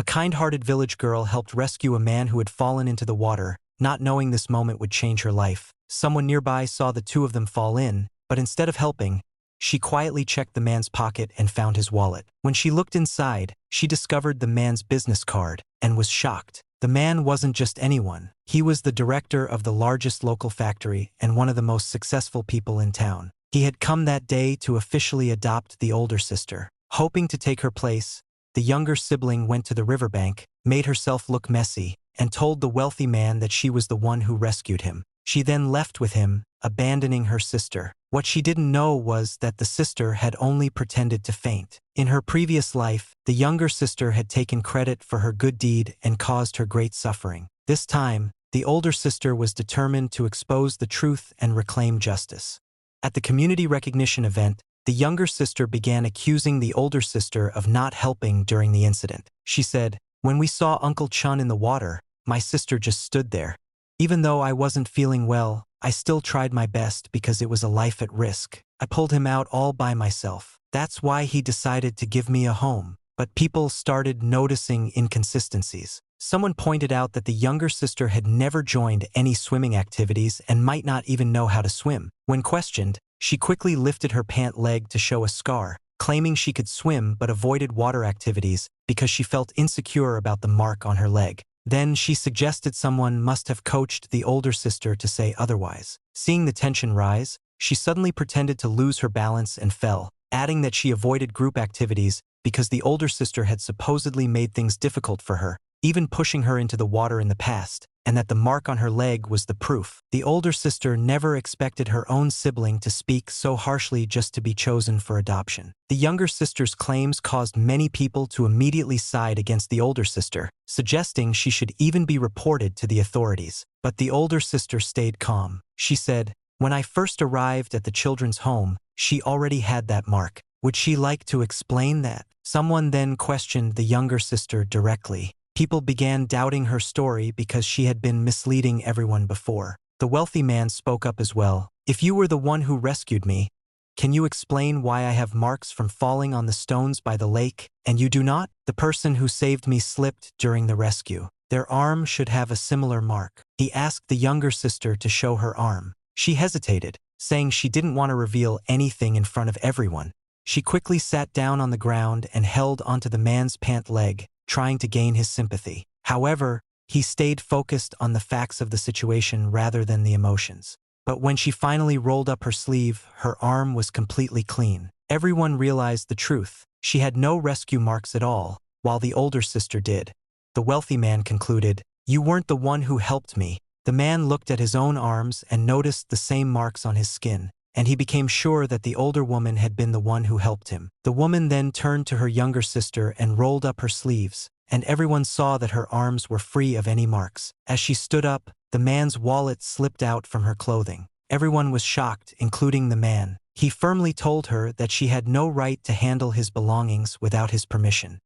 A kind-hearted village girl helped rescue a man who had fallen into the water, not knowing this moment would change her life. Someone nearby saw the two of them fall in, but instead of helping, she quietly checked the man's pocket and found his wallet. When she looked inside, she discovered the man's business card and was shocked. The man wasn't just anyone. He was the director of the largest local factory and one of the most successful people in town. He had come that day to officially adopt the older sister. Hoping to take her place, the younger sibling went to the riverbank, made herself look messy, and told the wealthy man that she was the one who rescued him. She then left with him, abandoning her sister. What she didn't know was that the sister had only pretended to faint. In her previous life, the younger sister had taken credit for her good deed and caused her great suffering. This time, the older sister was determined to expose the truth and reclaim justice. At the community recognition event, the younger sister began accusing the older sister of not helping during the incident. She said, "When we saw Uncle Chun in the water, my sister just stood there. Even though I wasn't feeling well, I still tried my best because it was a life at risk. I pulled him out all by myself. That's why he decided to give me a home." But people started noticing inconsistencies. Someone pointed out that the younger sister had never joined any swimming activities and might not even know how to swim. When questioned, she quickly lifted her pant leg to show a scar, claiming she could swim but avoided water activities because she felt insecure about the mark on her leg. Then she suggested someone must have coached the older sister to say otherwise. Seeing the tension rise, she suddenly pretended to lose her balance and fell, adding that she avoided group activities because the older sister had supposedly made things difficult for her, even pushing her into the water in the past, and that the mark on her leg was the proof. The older sister never expected her own sibling to speak so harshly just to be chosen for adoption. The younger sister's claims caused many people to immediately side against the older sister, suggesting she should even be reported to the authorities. But the older sister stayed calm. She said, "When I first arrived at the children's home, she already had that mark. Would she like to explain that?" Someone then questioned the younger sister directly. People began doubting her story because she had been misleading everyone before. The wealthy man spoke up as well. "If you were the one who rescued me, can you explain why I have marks from falling on the stones by the lake, and you do not? The person who saved me slipped during the rescue. Their arm should have a similar mark." He asked the younger sister to show her arm. She hesitated, saying she didn't want to reveal anything in front of everyone. She quickly sat down on the ground and held onto the man's pant leg, trying to gain his sympathy. However, he stayed focused on the facts of the situation rather than the emotions. But when she finally rolled up her sleeve, her arm was completely clean. Everyone realized the truth. She had no rescue marks at all, while the older sister did. The wealthy man concluded, "You weren't the one who helped me." The man looked at his own arms and noticed the same marks on his skin, and he became sure that the older woman had been the one who helped him. The woman then turned to her younger sister and rolled up her sleeves, and everyone saw that her arms were free of any marks. As she stood up, the man's wallet slipped out from her clothing. Everyone was shocked, including the man. He firmly told her that she had no right to handle his belongings without his permission.